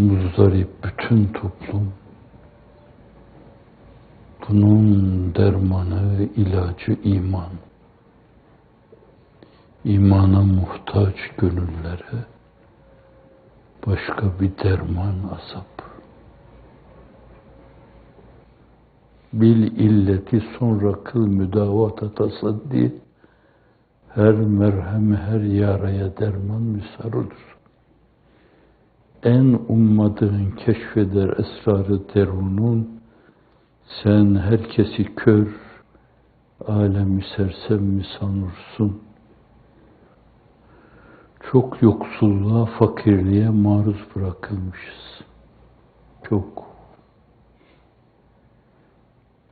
muzdarip bütün toplum, bunun dermanı, ilacı iman. İmana muhtaç gönüllere başka bir derman azap. Bil illeti sonra kıl müdavata tasaddi, her merhemi her yaraya derman müsarıdır. En ummadığın keşfeder esrarı derunun, sen herkesi kör, alemi sersem mi sanırsın? Çok yoksulluğa, fakirliğe maruz bırakılmışız. Çok.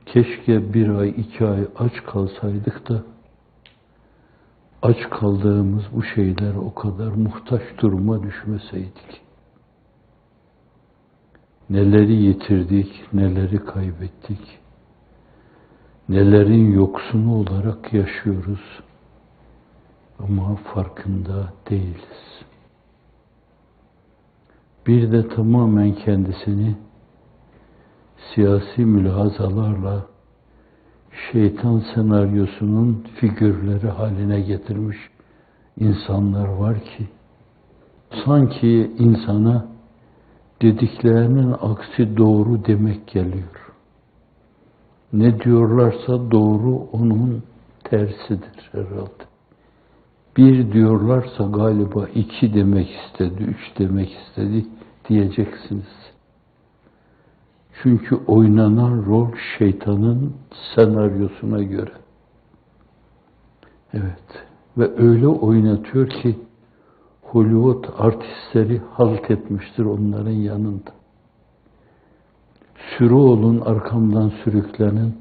Keşke 1 ay, 2 ay aç kalsaydık da, aç kaldığımız bu şeyler o kadar muhtaç duruma düşmeseydik. Neleri yitirdik, neleri kaybettik, nelerin yoksunu olarak yaşıyoruz ama farkında değiliz. Bir de tamamen kendisini siyasi mülahazalarla şeytan senaryosunun figürleri haline getirmiş insanlar var ki, sanki insana dediklerinin aksi doğru demek geliyor. Ne diyorlarsa doğru onun tersidir herhalde. 1 diyorlarsa galiba 2 demek istedi, 3 demek istedi diyeceksiniz. Çünkü oynanan rol şeytanın senaryosuna göre. Evet. Ve öyle oynatıyor ki Hollywood artistleri halt etmiştir onların yanında. Sürü olun, arkamdan sürüklenin,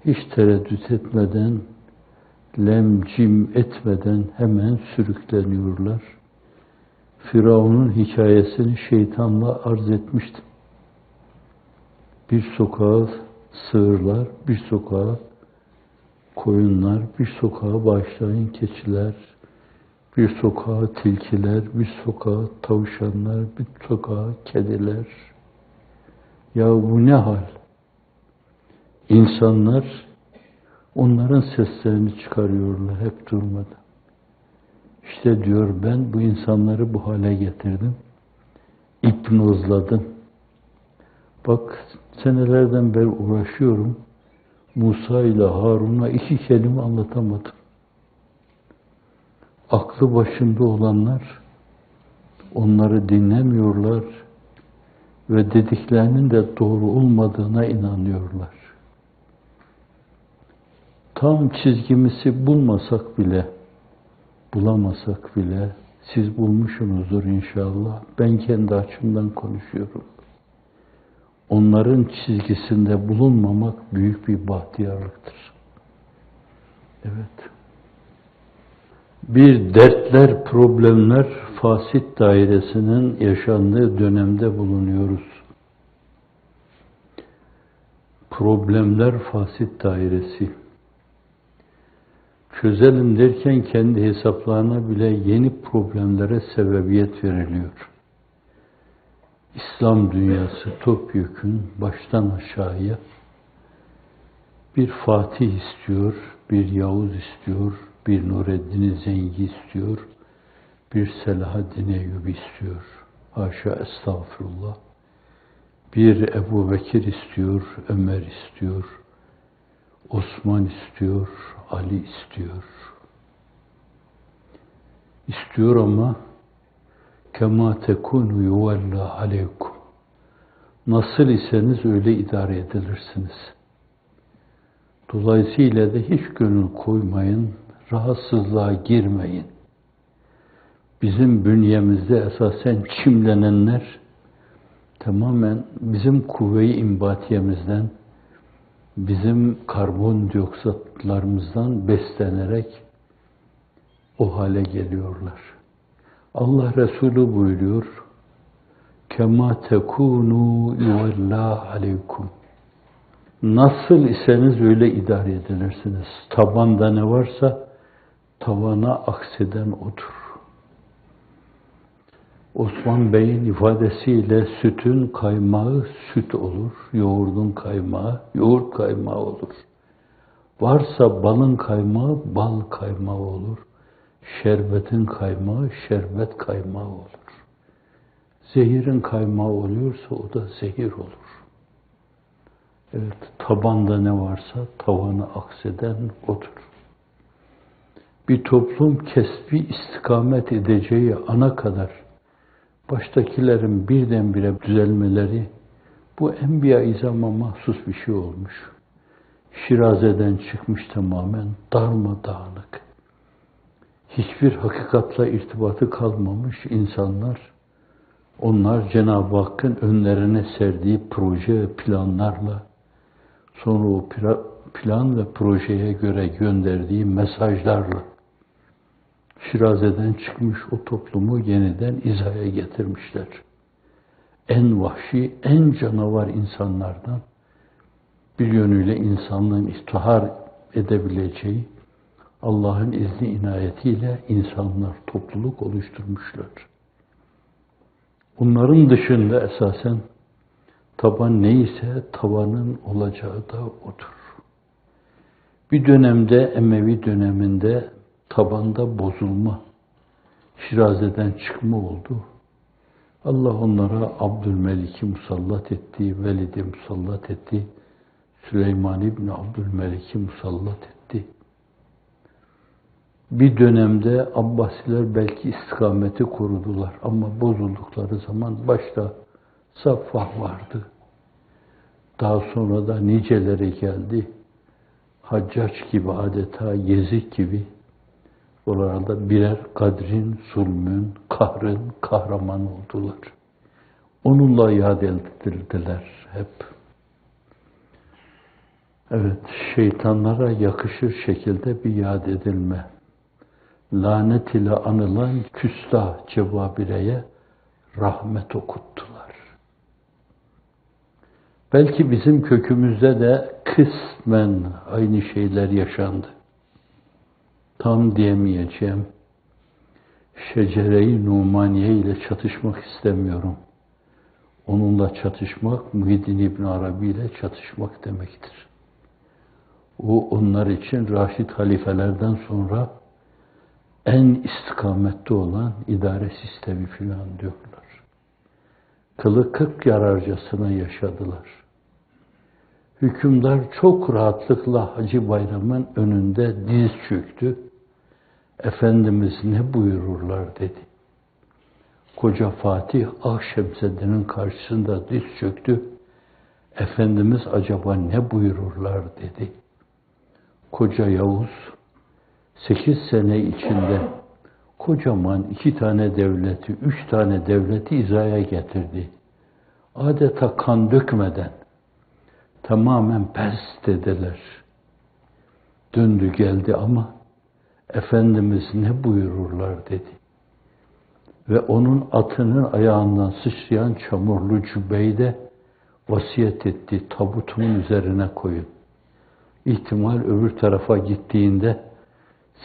hiç tereddüt etmeden, lemcim etmeden hemen sürükleniyorlar. Firavun'un hikayesini şeytanla arz etmiştim. Bir sokağa sığırlar, bir sokağa koyunlar, bir sokağa bağışlayın keçiler, bir sokağa tilkiler, bir sokağa tavşanlar, bir sokağa kediler. Ya bu ne hal? İnsanlar onların seslerini çıkarıyorlar hep durmadan. İşte diyor ben bu insanları bu hale getirdim. İpnozladım. Bak senelerden beri uğraşıyorum. Musa ile Harun'a 2 kelime anlatamadım. Aklı başında olanlar onları dinlemiyorlar ve dediklerinin de doğru olmadığına inanıyorlar. Tam çizgimizi bulamasak bile siz bulmuşsunuzdur inşallah. Ben kendi açımdan konuşuyorum. Onların çizgisinde bulunmamak büyük bir bahtiyarlıktır. Evet. Bir dertler, problemler, fasit dairesinin yaşandığı dönemde bulunuyoruz. Problemler fasit dairesi. Çözelim derken kendi hesaplarına bile yeni problemlere sebebiyet veriliyor. İslam dünyası topyekün baştan aşağıya bir Fatih istiyor, bir Yavuz istiyor, bir Nureddin Zengi istiyor, bir Selahaddin Eyyubi istiyor. Haşa estağfurullah. Bir Ebu Bekir istiyor, Ömer istiyor, Osman istiyor, Ali istiyor. İstiyor ama kema tekunu yuvalla aleykum. Nasıl iseniz öyle idare edilirsiniz. Dolayısıyla da hiç gönül koymayın, rahatsızlığa girmeyin. Bizim bünyemizde esasen çimlenenler tamamen bizim kuvve-i imbatiyemizden, bizim karbondioksitlarımızdan beslenerek o hale geliyorlar. Allah Resulü buyuruyor, kema tekunu yuvalla aleykum. Nasıl iseniz öyle idare edilirsiniz. Tabanda ne varsa tavana akseden odur. Osman Bey'in ifadesiyle sütün kaymağı süt olur, yoğurdun kaymağı yoğurt kaymağı olur. Varsa balın kaymağı bal kaymağı olur. Şerbetin kaymağı şerbet kaymağı olur. Zehirin kaymağı oluyorsa o da zehir olur. Evet, tabanda ne varsa tavanı akseden odur. Bir toplum kesbi istikamet edeceği ana kadar baştakilerin birdenbire düzelmeleri bu Enbiya-i İzam'a mahsus bir şey olmuş. Şiraze'den çıkmış tamamen darmadağınık. Hiçbir hakikatla irtibatı kalmamış insanlar, onlar Cenab-ı Hakk'ın önlerine serdiği proje ve planlarla, sonra o plan ve projeye göre gönderdiği mesajlarla Şiraze'den çıkmış o toplumu yeniden izaya getirmişler. En vahşi, en canavar insanlardan bir yönüyle insanlığın iftihar edebileceği Allah'ın izni inayetiyle insanlar topluluk oluşturmuşlar. Onların dışında esasen taban neyse tavanın olacağı da odur. Bir dönemde Emevi döneminde tabanda bozulma, Şiraze'den çıkma oldu. Allah onlara Abdülmelik'i musallat etti, Velid'i musallat etti, Süleyman İbni Abdülmelik'i musallat etti. Bir dönemde Abbasiler belki istikameti korudular ama bozuldukları zaman başta Saffah vardı. Daha sonra da niceleri geldi. Haccac gibi adeta Yezid gibi oralarda birer kadrin, zulmün, kahrın kahramanı oldular. Onunla yad edildiler hep. Evet, şeytanlara yakışır şekilde bir yad edilme. Lanet ile anılan küstah Cebabireye rahmet okuttular. Belki bizim kökümüzde de kısmen aynı şeyler yaşandı. Tam diyemeyeceğim. Şecere-i Numaniye ile çatışmak istemiyorum. Onunla çatışmak, Muhyiddin İbn Arabi ile çatışmak demektir. O onlar için Raşid halifelerden sonra en istikamette olan idare sistemi filan diyorlar. Kılı kırk yararcasına yaşadılar. Hükümdar çok rahatlıkla Hacı Bayram'ın önünde diz çöktü. Efendimiz ne buyururlar dedi. Koca Fatih Akşemseddin'in karşısında diz çöktü. Efendimiz acaba ne buyururlar dedi. Koca Yavuz 8 sene içinde kocaman 2 tane devleti, 3 tane devleti hizaya getirdi. Adeta kan dökmeden tamamen pest dediler. Döndü geldi ama Efendimiz ne buyururlar dedi. Ve onun atının ayağından sıçrayan çamurlu cübbeyi de vasiyet etti. Tabutumun üzerine koyun. İhtimal öbür tarafa gittiğinde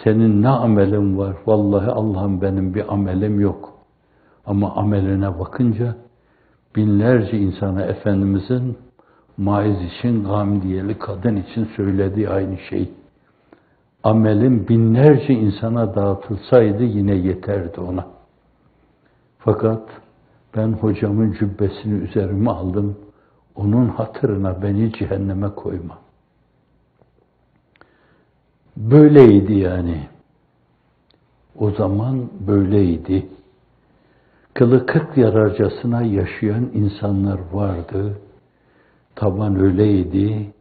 senin ne amelin var? Vallahi Allah'ım benim bir amelim yok. Ama ameline bakınca binlerce insana Efendimizin maiz için, gamdiyeli kadın için söylediği aynı şey. Amelim binlerce insana dağıtılsaydı yine yeterdi ona. Fakat ben hocamın cübbesini üzerime aldım. Onun hatırına beni cehenneme koyma. Böyleydi yani. O zaman böyleydi. Kılı kırk yararcasına yaşayan insanlar vardı. Taban öyleydi.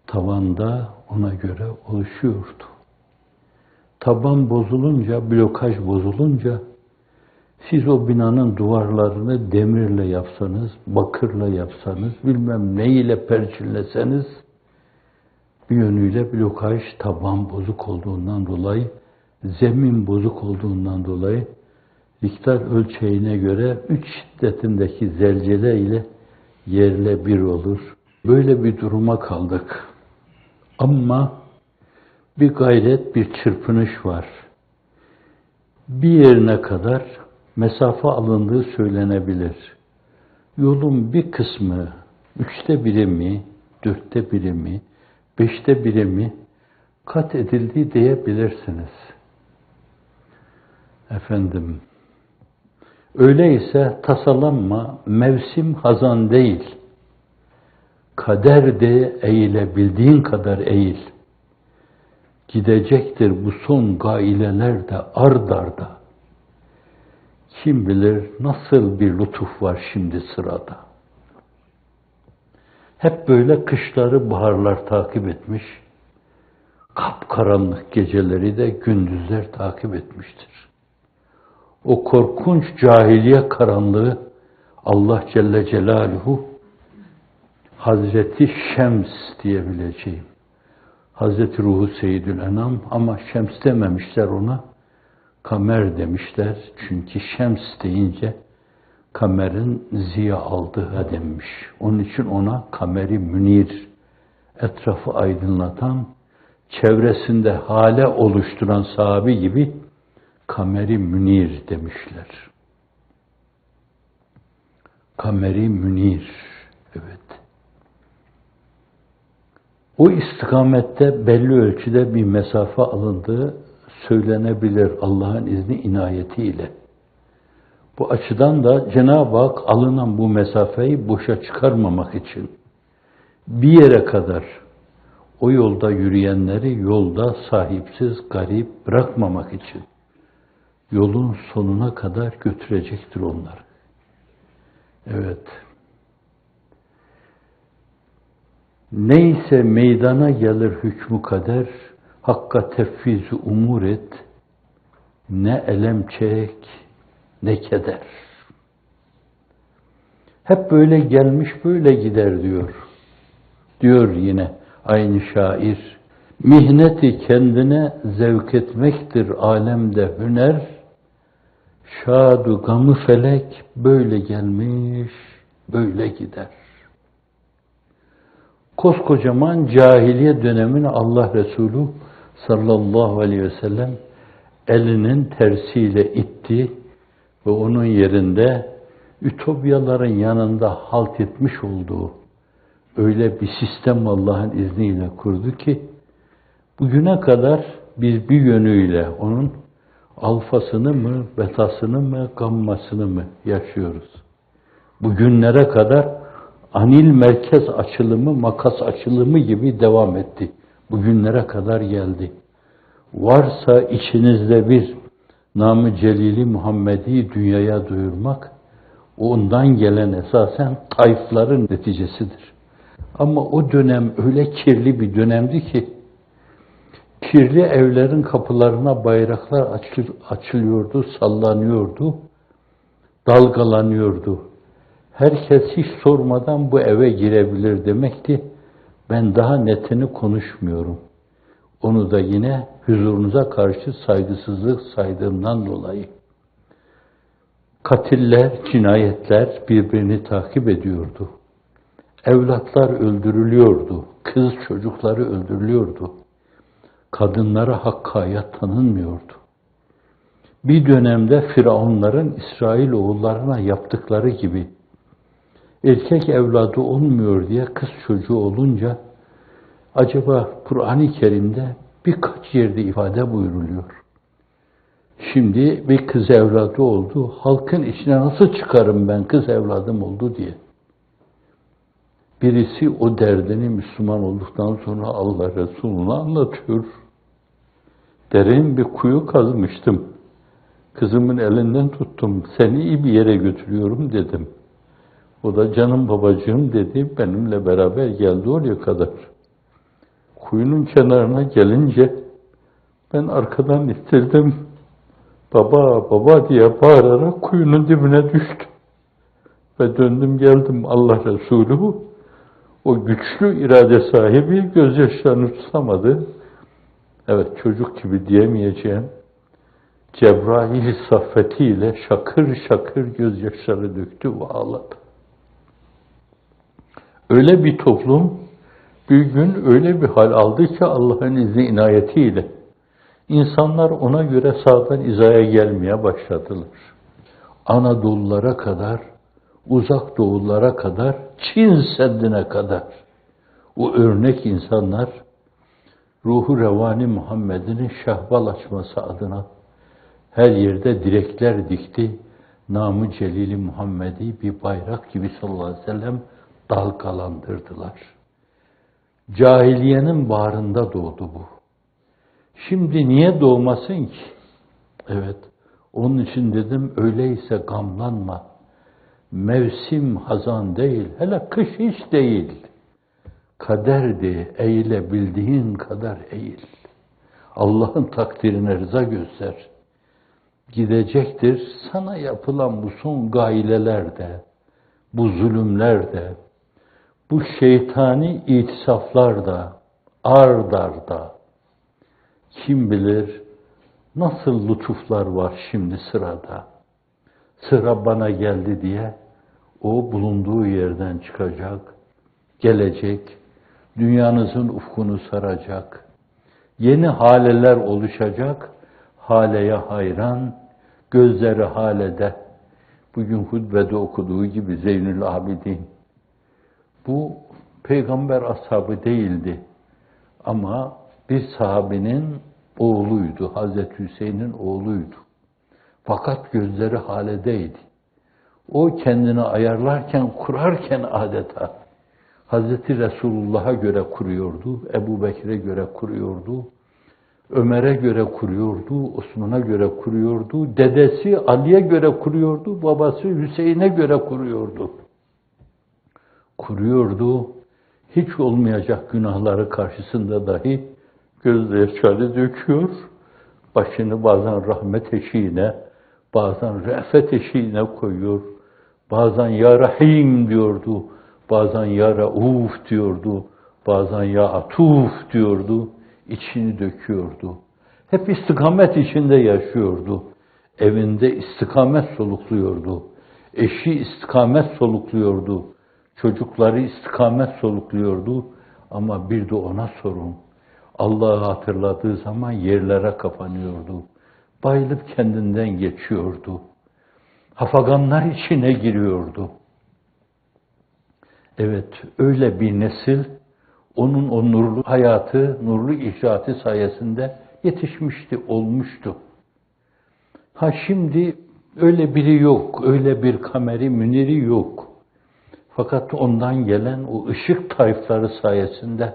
Tavanda ona göre oluşuyordu. Taban bozulunca, blokaj bozulunca siz o binanın duvarlarını demirle yapsanız, bakırla yapsanız, bilmem ne ile perçinleseniz bir yönüyle blokaj taban bozuk olduğundan dolayı, zemin bozuk olduğundan dolayı Richter ölçeğine göre 3 şiddetindeki zelzele ile yerle bir olur. Böyle bir duruma kaldık. Ama bir gayret, bir çırpınış var. Bir yerine kadar mesafe alındığı söylenebilir. Yolun bir kısmı, 1/3 mi, 4/1 mi, 5/1 mi kat edildi diyebilirsiniz. Efendim, öyleyse tasalanma, mevsim hazan değil. Kader de eğilebildiğin kadar eğil. Gidecektir bu son gaileler de ard arda. Kim bilir nasıl bir lütuf var şimdi sırada. Hep böyle kışları baharlar takip etmiş, kapkaranlık geceleri de gündüzler takip etmiştir. O korkunç cahiliye karanlığı Allah Celle Celaluhu Hazreti Şems diyebileceğim. Hazreti Ruhu Seyyidül Enam ama Şems dememişler ona, kamer demişler. Çünkü Şems deyince kamerin ziya aldığı denmiş. Onun için ona kameri münir, etrafı aydınlatan, çevresinde hale oluşturan sahabi gibi kameri münir demişler. Kameri münir, evet. O istikamette belli ölçüde bir mesafe alındığı söylenebilir Allah'ın izni inayetiyle. Bu açıdan da Cenab-ı Hak alınan bu mesafeyi boşa çıkarmamak için bir yere kadar o yolda yürüyenleri yolda sahipsiz, garip bırakmamak için yolun sonuna kadar götürecektir onları. Evet. Neyse meydana gelir hükmü kader, hakka tefviz-i umur et, ne elem çek, ne keder. Hep böyle gelmiş, böyle gider diyor. Diyor yine aynı şair, mihneti kendine zevk etmektir alemde hüner, şadu gamı felek böyle gelmiş, böyle gider. Koskocaman cahiliye dönemini Allah Resulü sallallahu aleyhi ve sellem elinin tersiyle itti ve onun yerinde ütopyaların yanında halt etmiş olduğu öyle bir sistem Allah'ın izniyle kurdu ki bugüne kadar biz bir yönüyle onun alfasını mı, betasını mı, gammasını mı yaşıyoruz. Bugünlere kadar anil merkez açılımı, makas açılımı gibi devam etti. Bugünlere kadar geldi. Varsa içinizde bir namı celili Muhammed'i dünyaya duyurmak, ondan gelen esasen tayfların neticesidir. Ama o dönem öyle kirli bir dönemdi ki, kirli evlerin kapılarına bayraklar açılıyordu, sallanıyordu, dalgalanıyordu. Herkes hiç sormadan bu eve girebilir demekti. Ben daha netini konuşmuyorum. Onu da yine huzurunuza karşı saygısızlık saydığımdan dolayı. Katiller, cinayetler birbirini takip ediyordu. Evlatlar öldürülüyordu. Kız çocukları öldürülüyordu. Kadınlara hakkı hayat tanınmıyordu. Bir dönemde Firavunların İsrailoğullarına yaptıkları gibi erkek evladı olmuyor diye kız çocuğu olunca acaba Kur'an-ı Kerim'de birkaç yerde ifade buyruluyor. Şimdi bir kız evladı oldu, halkın içine nasıl çıkarım ben kız evladım oldu diye. Birisi o derdini Müslüman olduktan sonra Allah Resulü'ne anlatıyor. Derin bir kuyu kazmıştım. Kızımın elinden tuttum. Seni iyi bir yere götürüyorum dedim. O da canım babacığım dedi. Benimle beraber geldi oraya kadar. Kuyunun kenarına gelince ben arkadan ittirdim. Baba, baba diye bağırarak kuyunun dibine düştüm. Ve döndüm geldim Allah Resulü. O güçlü irade sahibi gözyaşlarını tutamadı. Evet çocuk gibi diyemeyeceğim. Cebrail saffetiyle şakır şakır gözyaşları döktü ve ağladı. Öyle bir toplum bir gün öyle bir hal aldı ki Allah'ın izni inayetiyle insanlar ona göre sağdan izaya gelmeye başladılar. Anadolulara kadar, uzak doğulara kadar, Çin Seddi'ne kadar o örnek insanlar ruhu revani Muhammed'in şehval açması adına her yerde direkler dikti. Namı Celili Muhammed'i bir bayrak gibi sallallahu aleyhi ve sellem dalgalandırdılar. Cahiliyenin bağrında doğdu bu. Şimdi niye doğmasın ki? Evet, onun için dedim öyleyse gamlanma. Mevsim hazan değil, hele kış hiç değil. Kaderdi, eğilebildiğin kadar eğil. Allah'ın takdirine rıza göster. Gidecektir sana yapılan bu son gailelerde, bu zulümlerde, bu şeytani itisaflarda, ard arda, kim bilir nasıl lütuflar var şimdi sırada. Sıra bana geldi diye o bulunduğu yerden çıkacak, gelecek, dünyanızın ufkunu saracak, yeni haleler oluşacak, haleye hayran, gözleri halede. Bugün hutbede okuduğu gibi Zeynül Abidin. Bu peygamber ashabı değildi ama bir sahabinin oğluydu, Hazreti Hüseyin'in oğluydu. Fakat gözleri haledeydi. O kendini ayarlarken, kurarken adeta Hazreti Resulullah'a göre kuruyordu, Ebu Bekir'e göre kuruyordu, Ömer'e göre kuruyordu, Osman'a göre kuruyordu, dedesi Ali'ye göre kuruyordu, babası Hüseyin'e göre kuruyordu. Kuruyordu, hiç olmayacak günahları karşısında dahi gözyaşları döküyor, başını bazen rahmet eşiğine, bazen re'fet eşiğine koyuyor, bazen ya Rahim diyordu, bazen ya Rauf diyordu, bazen ya Atuf diyordu, içini döküyordu. Hep istikamet içinde yaşıyordu. Evinde istikamet solukluyordu. Eşi istikamet solukluyordu. Çocukları istikamet solukluyordu. Ama bir de ona sorun. Allah'ı hatırladığı zaman yerlere kapanıyordu. Bayılıp kendinden geçiyordu. Hafaganlar içine giriyordu. Evet, öyle bir nesil, onun o nurlu hayatı, nurlu icraatı sayesinde yetişmişti, olmuştu. Ha şimdi öyle biri yok, öyle bir kameri müniri yok. Fakat ondan gelen o ışık tayfları sayesinde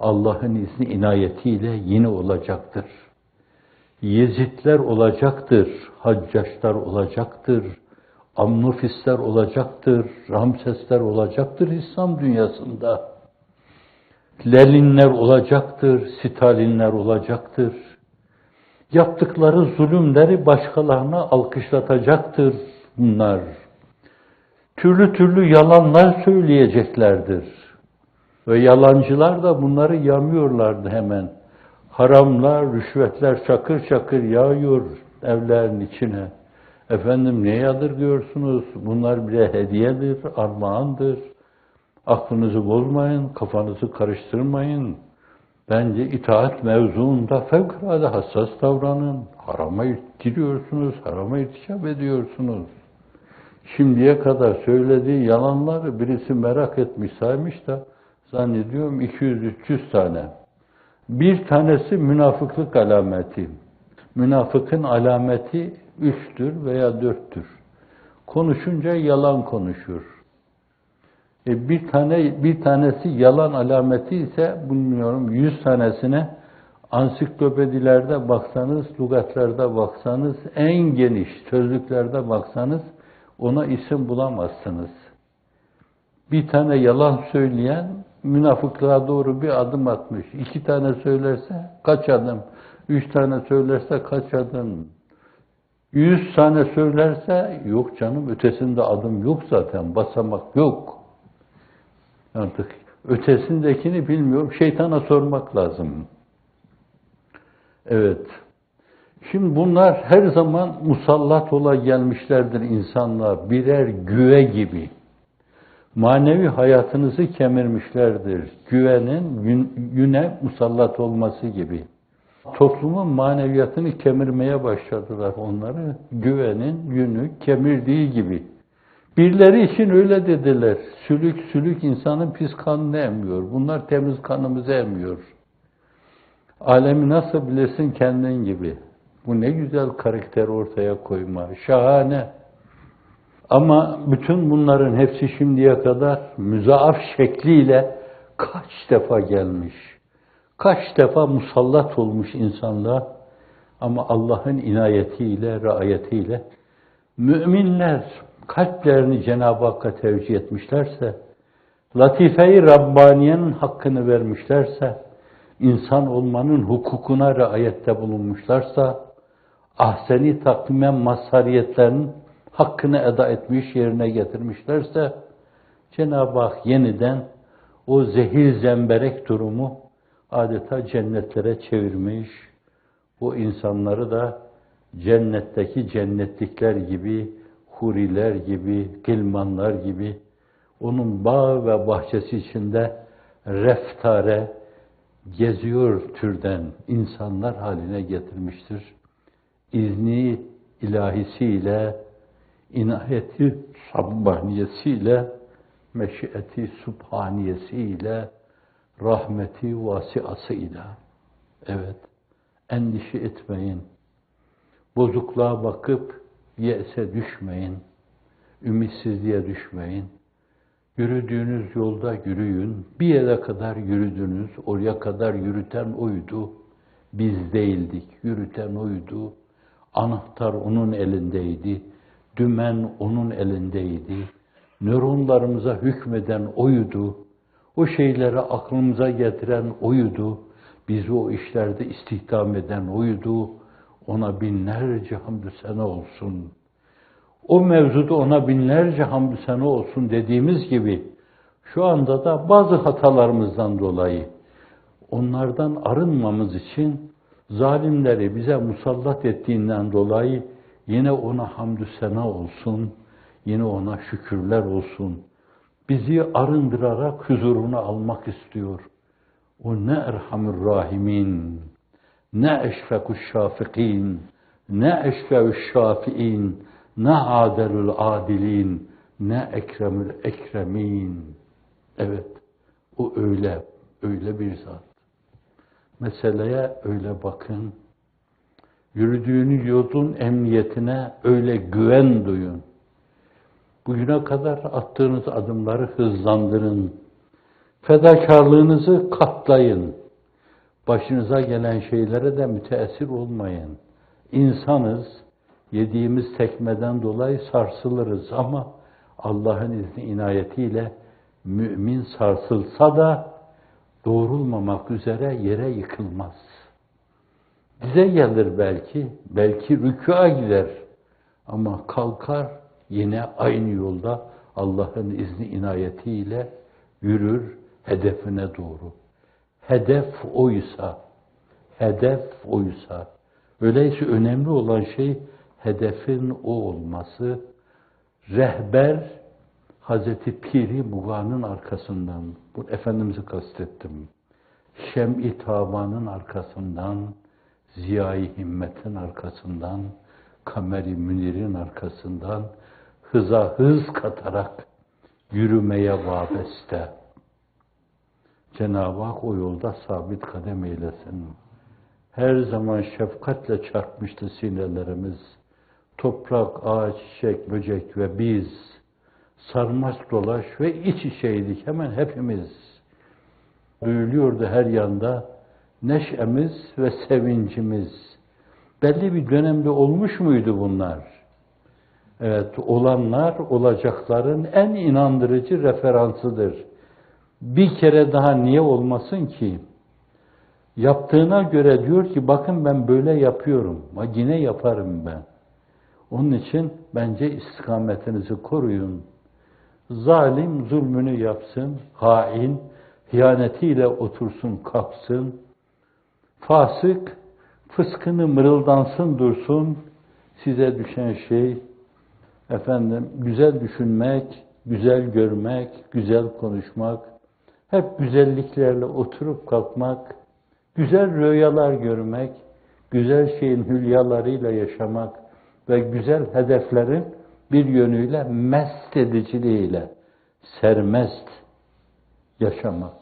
Allah'ın izni inayetiyle yine olacaktır. Yezidler olacaktır, Haccaçlar olacaktır, Amnufisler olacaktır, Ramsesler olacaktır İslam dünyasında. Leninler olacaktır, Stalinler olacaktır. Yaptıkları zulümleri başkalarına alkışlatacaktır bunlar. Türlü türlü yalanlar söyleyeceklerdir. Ve yalancılar da bunları yamıyorlardı hemen. Haramlar, rüşvetler çakır çakır yağıyor evlerin içine. Efendim ne yadırgıyorsunuz? Bunlar bile hediyedir, armağandır. Aklınızı bozmayın, kafanızı karıştırmayın. Bence itaat mevzuunda fevkalade hassas davranın. Harama giriyorsunuz, harama irtikap ediyorsunuz. Şimdiye kadar söylediği yalanları birisi merak etmiş, saymış da zannediyorum 200-300 tane. Bir tanesi münafıklık alameti. Münafıkın alameti 3'tür veya 4'tür. Konuşunca yalan konuşur. Bir tanesi yalan alameti ise bilmiyorum 100 tanesine ansiklopedilerde baksanız, lügatlerde baksanız, en geniş sözlüklerde baksanız ona isim bulamazsınız. Bir tane yalan söyleyen münafıklığa doğru bir adım atmış. 2 tane söylerse kaç adım? 3 tane söylerse kaç adım? 100 tane söylerse yok canım ötesinde adım yok zaten, basamak yok. Artık ötesindekini bilmiyorum, şeytana sormak lazım. Evet. Şimdi bunlar her zaman musallat ola gelmişlerdir insanlar, birer güve gibi. Manevi hayatınızı kemirmişlerdir. Güvenin güne musallat olması gibi. Toplumun maneviyatını kemirmeye başladılar onları. Güvenin yünü kemirdiği gibi. Birileri için öyle dediler. Sülük insanın pis kanını emmiyor. Bunlar temiz kanımızı emmiyor. Alemi nasıl bilirsin kendin gibi. Bu ne güzel karakter ortaya koyma. Şahane. Ama bütün bunların hepsi şimdiye kadar müzaaf şekliyle kaç defa gelmiş. Kaç defa musallat olmuş insanlar. Ama Allah'ın inayetiyle, riayetiyle müminler kalplerini Cenab-ı Hakk'a tevcih etmişlerse, latife-i Rabbaniye'nin hakkını vermişlerse, insan olmanın hukukuna riayette bulunmuşlarsa, ahseni takvimen mazhariyetlerinin hakkını eda etmiş, yerine getirmişlerse, Cenab-ı Hak yeniden o zehir zemberek durumu adeta cennetlere çevirmiş, o insanları da cennetteki cennetlikler gibi, huriler gibi, gılmanlar gibi, onun bağ ve bahçesi içinde reftare geziyor türden insanlar haline getirmiştir. İzni ilahisiyle, inayeti sabbaniyesiyle, meşiyeti subhaniyesiyle, rahmeti vasiasıyla. Evet, endişe etmeyin. Bozukluğa bakıp yese düşmeyin. Ümitsizliğe düşmeyin. Yürüdüğünüz yolda yürüyün. Bir yere kadar yürüdünüz. Oraya kadar yürüten oydu. Biz değildik. Yürüten oydu. Anahtar onun elindeydi. Dümen onun elindeydi. Nöronlarımıza hükmeden oydu. O şeyleri aklımıza getiren oydu. Bizi o işlerde istihdam eden oydu. Ona binlerce hamdü sena olsun. O mevzuda ona binlerce hamdü sena olsun dediğimiz gibi, şu anda da bazı hatalarımızdan dolayı, onlardan arınmamız için zalimleri bize musallat ettiğinden dolayı yine ona hamdü sena olsun, yine ona şükürler olsun. Bizi arındırarak huzuruna almak istiyor. O ne erhamur rahimin, ne eşfekuş şafikin, ne eşfeüş şafiin, ne adelül adilin, ne ekremül ekremin. Evet, o öyle bir zat. Meseleye öyle bakın. Yürüdüğünüz yolun emniyetine öyle güven duyun. Bugüne kadar attığınız adımları hızlandırın. Fedakarlığınızı katlayın. Başınıza gelen şeylere de müteessir olmayın. İnsanız, yediğimiz tekmeden dolayı sarsılırız ama Allah'ın izni inayetiyle mümin sarsılsa da doğrulmamak üzere yere yıkılmaz. Bize gelir belki rükûa gider ama kalkar yine aynı yolda Allah'ın izni inayetiyle yürür hedefine doğru. Hedef oysa, öyleyse önemli olan şey hedefin o olması. Rehber Hazreti Piri Muga'nın arkasından, bu Efendimiz'i kastettim. Şem-i Taban'ın arkasından, Ziya-i Himmet'in arkasından, Kamer-i Münir'in arkasından hıza hız katarak yürümeye vabeste. Cenab-ı Hak o yolda sabit kadem eylesin. Her zaman şefkatle çarpmıştı sinelerimiz. Toprak, ağaç, çiçek, böcek ve biz sarmaş dolaş ve iç içeydik hemen hepimiz. Duyuluyordu her yanda neşemiz ve sevincimiz. Belli bir dönemde olmuş muydu bunlar? Evet, olanlar olacakların en inandırıcı referansıdır. Bir kere daha niye olmasın ki? Yaptığına göre diyor ki bakın ben böyle yapıyorum. Yine yaparım ben. Onun için bence istikametinizi koruyun. Zalim zulmünü yapsın, hain hiyanetiyle otursun kalksın. Fasık fıskını mırıldansın dursun. Size düşen şey güzel düşünmek, güzel görmek, güzel konuşmak, hep güzelliklerle oturup kalkmak, güzel rüyalar görmek, güzel şeyin hülyalarıyla yaşamak ve güzel hedeflerin bir yönüyle mest ediciliğiyle sermest yaşamak.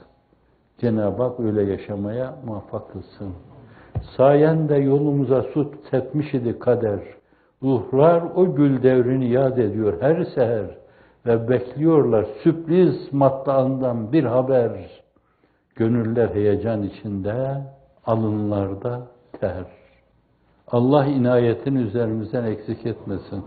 Cenab-ı Hak öyle yaşamaya muvaffak kılsın. Sayende yolumuza su sepmiş idi kader. Ruhlar o gül devrini yad ediyor her seher ve bekliyorlar sürpriz matlağından bir haber. Gönüller heyecan içinde, alınlarda ter. Allah inayetini üzerimizden eksik etmesin.